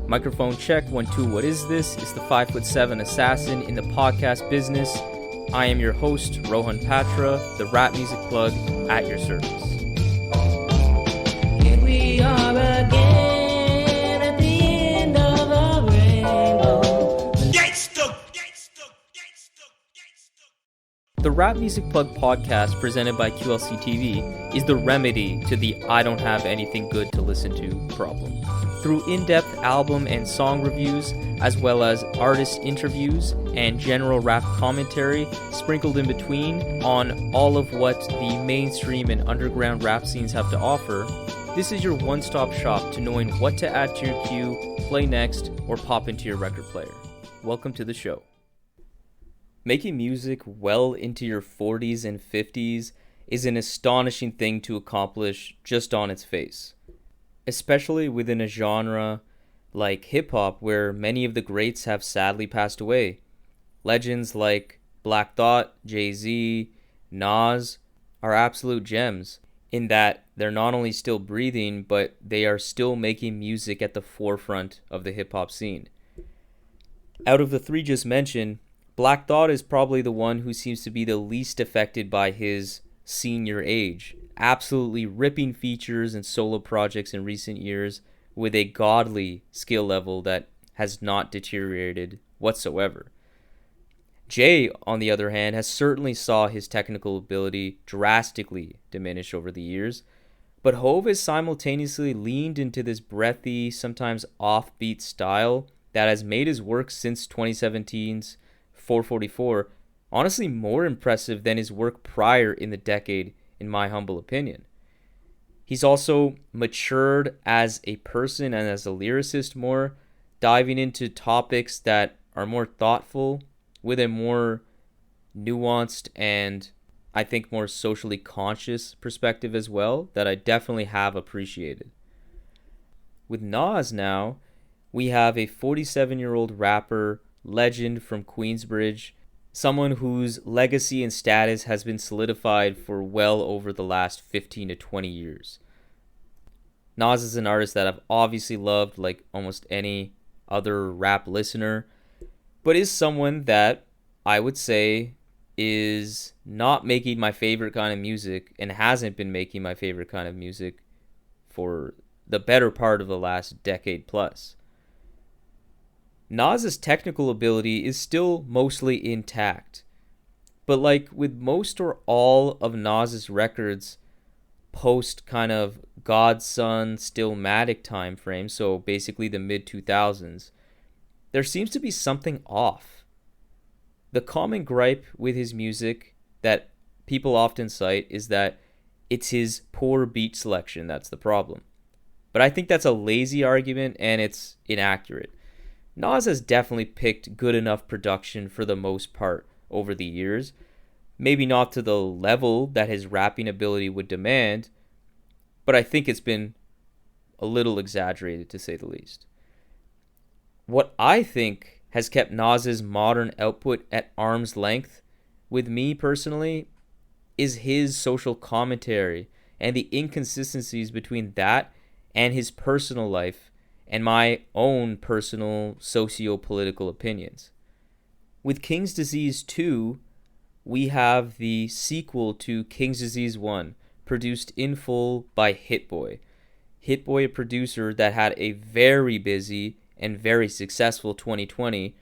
Microphone check, 1, 2, what is this? It's the 5'7" assassin in the podcast business. I am your host, Rohan Patra, the rap music plug at your service. Here we are again at the end of a rainbow. The Rap Music Plug podcast presented by QLC TV is the remedy to the I don't have anything good to listen to problem. Through in-depth album and song reviews, as well as artist interviews and general rap commentary sprinkled in between on all of what the mainstream and underground rap scenes have to offer, this is your one-stop shop to knowing what to add to your queue, play next, or pop into your record player. Welcome to the show. Making music well into your 40s and 50s is an astonishing thing to accomplish just on its face, especially within a genre like hip-hop where many of the greats have sadly passed away. Legends like Black Thought, Jay-Z, Nas are absolute gems in that they're not only still breathing, but they are still making music at the forefront of the hip-hop scene. Out of the three just mentioned, Black Thought is probably the one who seems to be the least affected by his senior age, absolutely ripping features and solo projects in recent years with a godly skill level that has not deteriorated whatsoever. Jay, on the other hand, has certainly saw his technical ability drastically diminish over the years, but Hove has simultaneously leaned into this breathy, sometimes offbeat style that has made his work since 2017's 444 honestly more impressive than his work prior in the decade, in my humble opinion. He's also matured as a person and as a lyricist more, diving into topics that are more thoughtful with a more nuanced and I think more socially conscious perspective as well that I definitely have appreciated. With Nas now, we have a 47-year-old rapper legend from Queensbridge, someone whose legacy and status has been solidified for well over the last 15 to 20 years. Nas is an artist that I've obviously loved like almost any other rap listener, but is someone that I would say is not making my favorite kind of music and hasn't been making my favorite kind of music for the better part of the last decade plus. Nas's technical ability is still mostly intact, but like with most or all of Nas's records post kind of Godson, Stillmatic time frame, so basically the mid-2000s, there seems to be something off. The common gripe with his music that people often cite is that it's his poor beat selection that's the problem. But I think that's a lazy argument and it's inaccurate. Nas has definitely picked good enough production for the most part over the years, maybe not to the level that his rapping ability would demand, but I think it's been a little exaggerated to say the least. What I think has kept Nas's modern output at arm's length with me personally is his social commentary and the inconsistencies between that and his personal life and my own personal socio-political opinions. With King's Disease 2, we have the sequel to King's Disease 1, produced in full by Hit Boy. Hit Boy, a producer that had a very busy and very successful 2020,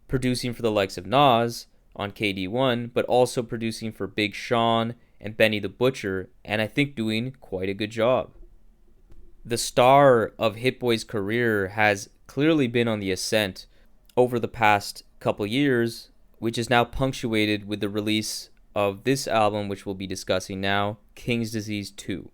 producing for the likes of Nas on KD1, but also producing for Big Sean and Benny the Butcher, and I think doing quite a good job. The star of Hit Boy's career has clearly been on the ascent over the past couple years, which is now punctuated with the release of this album, which we'll be discussing now, King's Disease 2.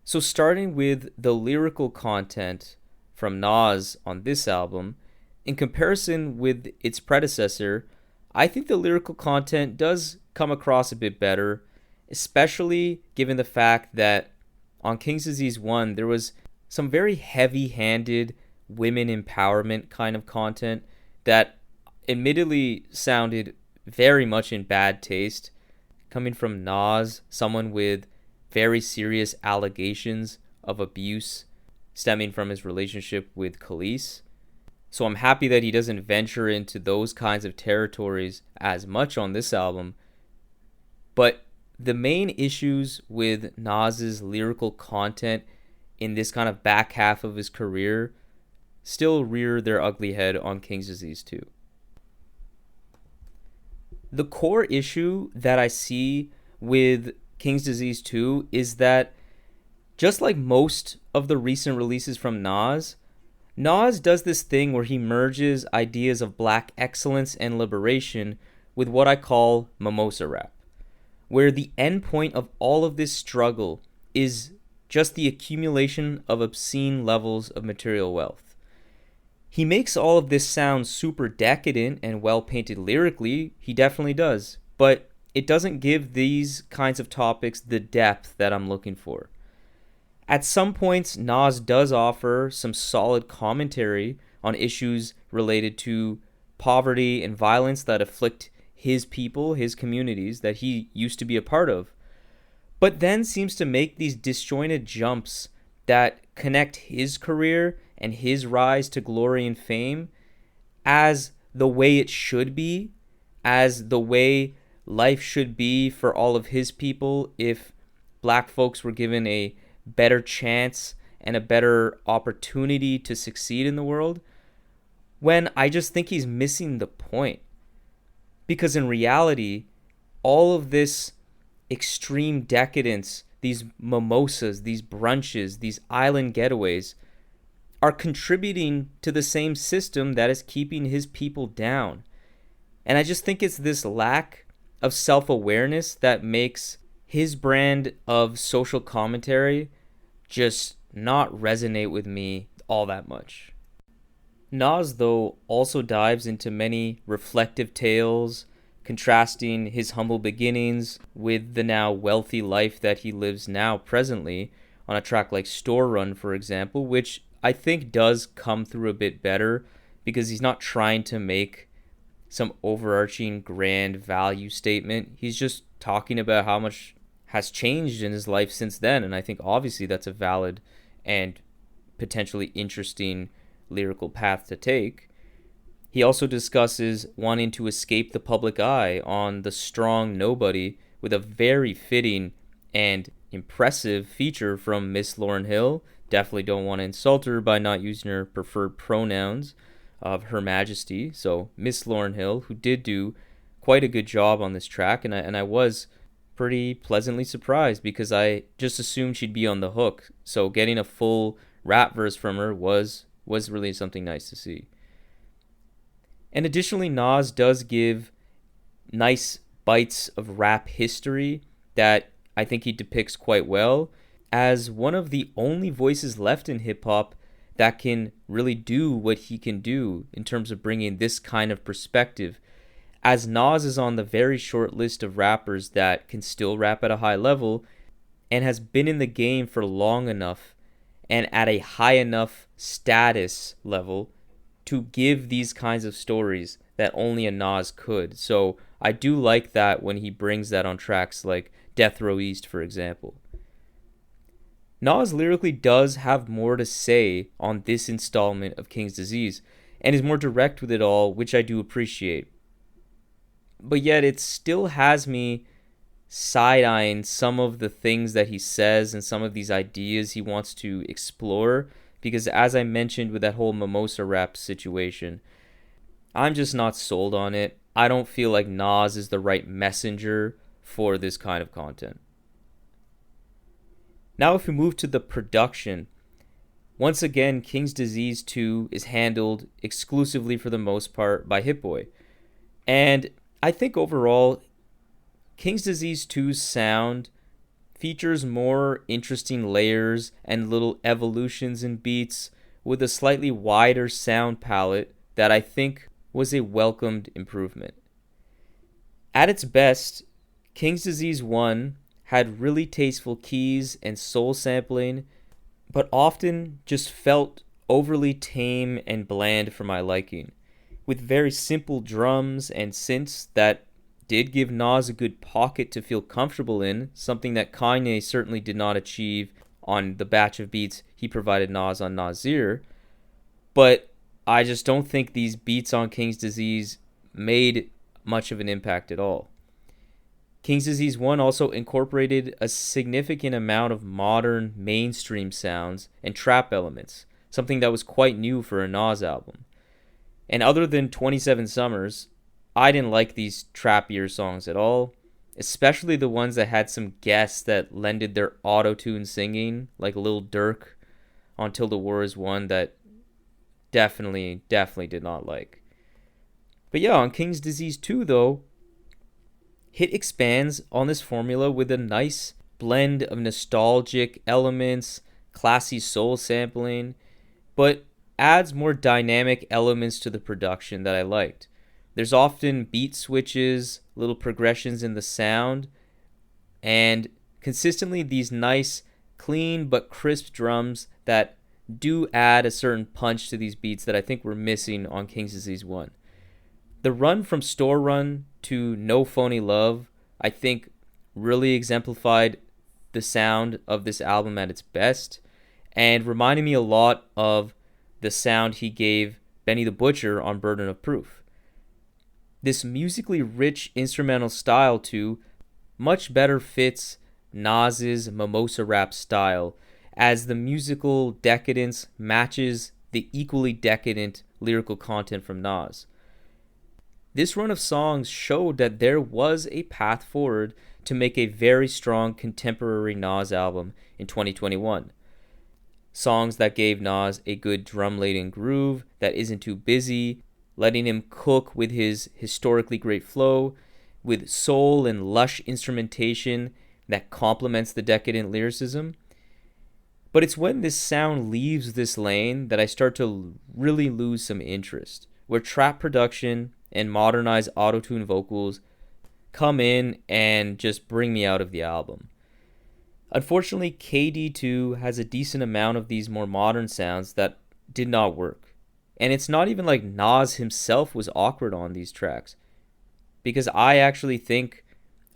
So starting with the lyrical content from Nas on this album, in comparison with its predecessor, I think the lyrical content does come across a bit better, especially given the fact that on King's Disease 1, there was some very heavy-handed women empowerment kind of content that admittedly sounded very much in bad taste, coming from Nas, someone with very serious allegations of abuse stemming from his relationship with Khalees. So I'm happy that he doesn't venture into those kinds of territories as much on this album. But the main issues with Nas's lyrical content in this kind of back half of his career still rear their ugly head on King's Disease 2. The core issue that I see with King's Disease 2 is that, just like most of the recent releases from Nas does this thing where he merges ideas of black excellence and liberation with what I call mimosa rap, where the end point of all of this struggle is just the accumulation of obscene levels of material wealth. He makes all of this sound super decadent and well painted lyrically, he definitely does, but it doesn't give these kinds of topics the depth that I'm looking for. At some points, Nas does offer some solid commentary on issues related to poverty and violence that afflict his people, his communities that he used to be a part of, but then seems to make these disjointed jumps that connect his career and his rise to glory and fame as the way it should be, as the way life should be for all of his people if black folks were given a better chance and a better opportunity to succeed in the world, when I just think he's missing the point. Because in reality, all of this extreme decadence, these mimosas, these brunches, these island getaways, are contributing to the same system that is keeping his people down. And I just think it's this lack of self-awareness that makes his brand of social commentary just not resonate with me all that much. Nas, though, also dives into many reflective tales, contrasting his humble beginnings with the now wealthy life that he lives now presently, on a track like Store Run, for example, which I think does come through a bit better because he's not trying to make some overarching grand value statement. He's just talking about how much has changed in his life since then, and I think obviously that's a valid and potentially interesting lyrical path to take. He also discusses wanting to escape the public eye on The Strong Nobody with a very fitting and impressive feature from Miss Lauryn Hill. Definitely don't want to insult her by not using her preferred pronouns of Her Majesty. So Miss Lauryn Hill, who did do quite a good job on this track, and I was pretty pleasantly surprised because I just assumed she'd be on the hook. So getting a full rap verse from her was really something nice to see. And additionally, Nas does give nice bites of rap history that I think he depicts quite well as one of the only voices left in hip-hop that can really do what he can do in terms of bringing this kind of perspective, as Nas is on the very short list of rappers that can still rap at a high level and has been in the game for long enough and at a high enough status level to give these kinds of stories that only a Nas could. So I do like that when he brings that on tracks like Death Row East, for example. Nas lyrically does have more to say on this installment of King's Disease and is more direct with it all, which I do appreciate. But yet it still has me side-eyeing some of the things that he says and some of these ideas he wants to explore, because as I mentioned with that whole mimosa rap situation, I'm just not sold on it. I don't feel like Nas is the right messenger for this kind of content. Now if we move to the production, once again, King's Disease 2 is handled exclusively for the most part by Hit Boy. And I think overall, King's Disease 2's sound features more interesting layers and little evolutions in beats with a slightly wider sound palette that I think was a welcomed improvement. At its best, King's Disease 1 had really tasteful keys and soul sampling, but often just felt overly tame and bland for my liking, with very simple drums and synths that did give Nas a good pocket to feel comfortable in, something that Kanye certainly did not achieve on the batch of beats he he provided Nas on Nasir, but I just don't think these beats on King's Disease made much of an impact at all. King's Disease 1 also incorporated a significant amount of modern mainstream sounds and trap elements, something that was quite new for a Nas album. And other than 27 Summers, I didn't like these trappier songs at all, especially the ones that had some guests that lended their auto-tune singing, like Lil Durk on Till the War Is Won, that definitely did not like. But yeah, on King's Disease 2 though, Hit expands on this formula with a nice blend of nostalgic elements, classy soul sampling, but adds more dynamic elements to the production that I liked. There's often beat switches, little progressions in the sound, and consistently these nice, clean but crisp drums that do add a certain punch to these beats that I think were missing on King's Disease 1. The run from Store Run to No Phony Love, I think, really exemplified the sound of this album at its best and reminded me a lot of the sound he gave Benny the Butcher on Burden of Proof. This musically rich instrumental style, too, much better fits Nas's mimosa rap style, as the musical decadence matches the equally decadent lyrical content from Nas. This run of songs showed that there was a path forward to make a very strong contemporary Nas album in 2021. Songs that gave Nas a good drum-laden groove that isn't too busy, letting him cook with his historically great flow, with soul and lush instrumentation that complements the decadent lyricism. But it's when this sound leaves this lane that I start to really lose some interest, where trap production and modernized auto-tune vocals come in and just bring me out of the album. Unfortunately, KD2 has a decent amount of these more modern sounds that did not work. And it's not even like Nas himself was awkward on these tracks, because I actually think,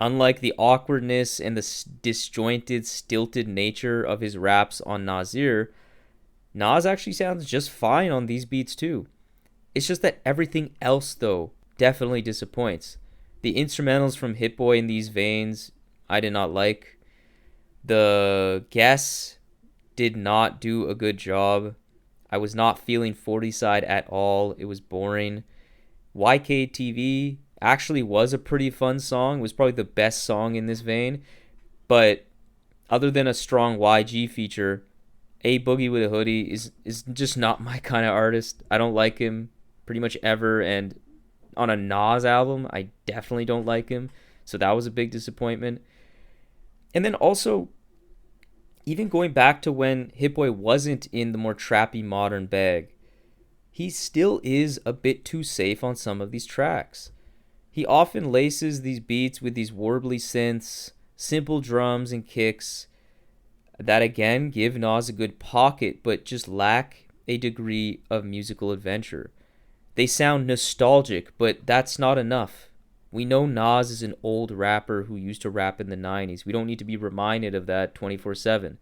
unlike the awkwardness and the disjointed, stilted nature of his raps on Nasir, Nas actually sounds just fine on these beats too. It's just that everything else, though, definitely disappoints. The instrumentals from Hit Boy in these veins, I did not like. The guests did not do a good job. I was not feeling 40 Side at all. It was boring. YKTV actually was a pretty fun song. It was probably the best song in this vein. But other than a strong YG feature, A Boogie with a Hoodie is just not my kind of artist. I don't like him pretty much ever, and on a Nas album, I definitely don't like him, so that was a big disappointment. And then also, even going back to when Hit Boy wasn't in the more trappy modern bag, he still is a bit too safe on some of these tracks. He often laces these beats with these warbly synths, simple drums and kicks that again give Nas a good pocket but just lack a degree of musical adventure. They sound nostalgic, but that's not enough. We know Nas is an old rapper who used to rap in the 90s. We don't need to be reminded of that 24/7.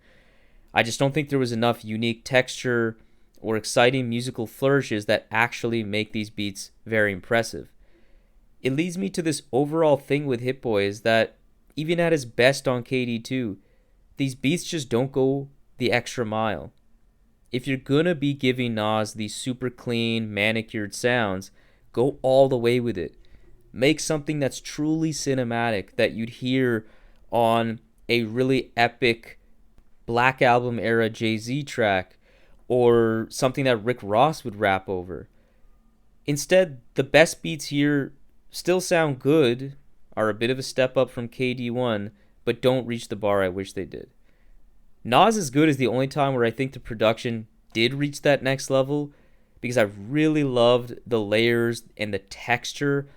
I just don't think there was enough unique texture or exciting musical flourishes that actually make these beats very impressive. It leads me to this overall thing with Hit Boy is that even at his best on KD2, these beats just don't go the extra mile. If you're gonna be giving Nas these super clean, manicured sounds, go all the way with it. Make something that's truly cinematic that you'd hear on a really epic Black Album era Jay-Z track, or something that Rick Ross would rap over. Instead, the best beats here still sound good, are a bit of a step up from KD1, but don't reach the bar I wish they did. Nas is Good is the only time where I think the production did reach that next level, because I really loved the layers and the texture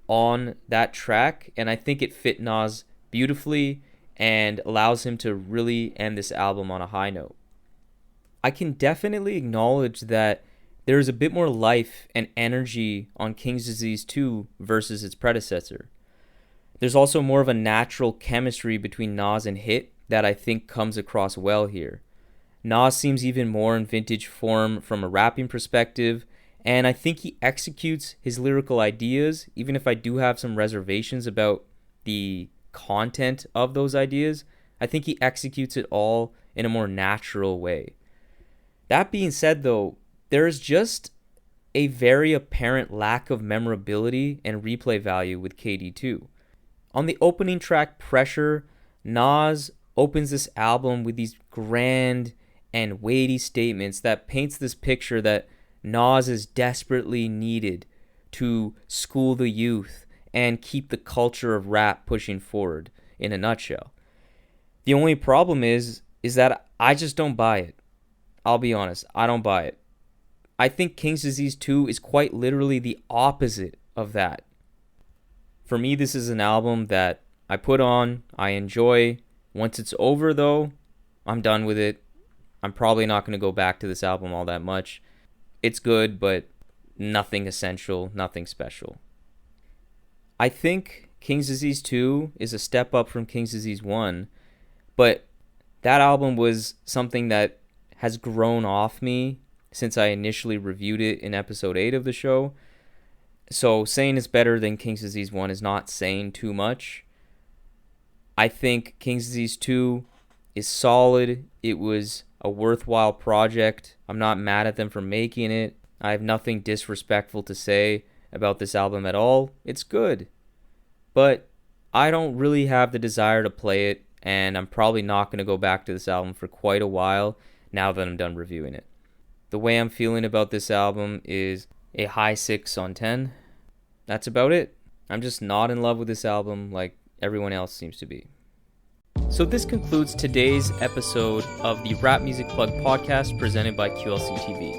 on that track, and I think it fit Nas beautifully and allows him to really end this album on a high note. I can definitely acknowledge that there is a bit more life and energy on King's Disease 2 versus its predecessor. There's also more of a natural chemistry between Nas and Hit that I think comes across well here. Nas seems even more in vintage form from a rapping perspective, and I think he executes his lyrical ideas, even if I do have some reservations about the content of those ideas. I think he executes it all in a more natural way. That being said, though, there is just a very apparent lack of memorability and replay value with KD2. On the opening track, Pressure, Nas opens this album with these grand and weighty statements that paints this picture that Nas is desperately needed to school the youth and keep the culture of rap pushing forward, in a nutshell. The only problem is that I just don't buy it. I'll be honest, I don't buy it. I think King's Disease 2 is quite literally the opposite of that. For me, this is an album that I put on, I enjoy. Once it's over, though, I'm done with it. I'm probably not going to go back to this album all that much. It's good, but nothing essential, nothing special. I think King's Disease 2 is a step up from King's Disease 1, but that album was something that has grown off me since I initially reviewed it in episode 8 of the show. So saying it's better than King's Disease 1 is not saying too much. I think King's Disease 2 is solid. It was a worthwhile project. I'm not mad at them for making it. I have nothing disrespectful to say about this album at all. It's good. But I don't really have the desire to play it, and I'm probably not going to go back to this album for quite a while now that I'm done reviewing it. The way I'm feeling about this album is a high 6 on 10. That's about it. I'm just not in love with this album like everyone else seems to be. So this concludes today's episode of the Rap Music Plug podcast presented by QLC TV.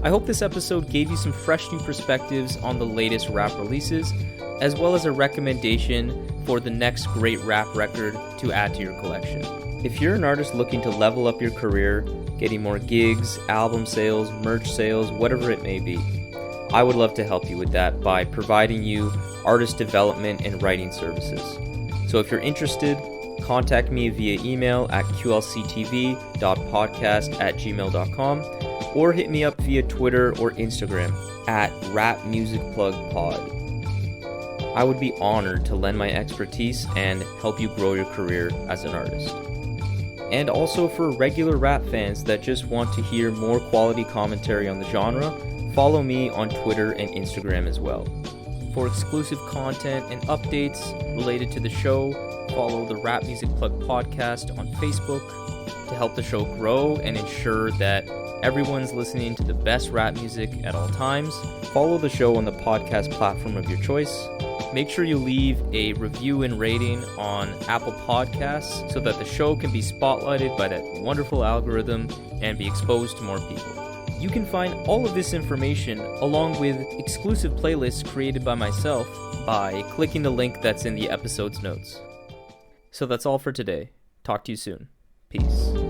I hope this episode gave you some fresh new perspectives on the latest rap releases, as well as a recommendation for the next great rap record to add to your collection. If you're an artist looking to level up your career, getting more gigs, album sales, merch sales, whatever it may be, I would love to help you with that by providing you artist development and writing services. So if you're interested, contact me via email at qlctv.podcast@gmail.com or hit me up via Twitter or Instagram at rapmusicplugpod. I would be honored to lend my expertise and help you grow your career as an artist. And also for regular rap fans that just want to hear more quality commentary on the genre, follow me on Twitter and Instagram as well. For exclusive content and updates related to the show, follow the Rap Music Plug podcast on Facebook to help the show grow and ensure that everyone's listening to the best rap music at all times. Follow the show on the podcast platform of your choice. Make sure you leave a review and rating on Apple Podcasts so that the show can be spotlighted by that wonderful algorithm and be exposed to more people. You can find all of this information along with exclusive playlists created by myself by clicking the link that's in the episode's notes. So that's all for today. Talk to you soon. Peace.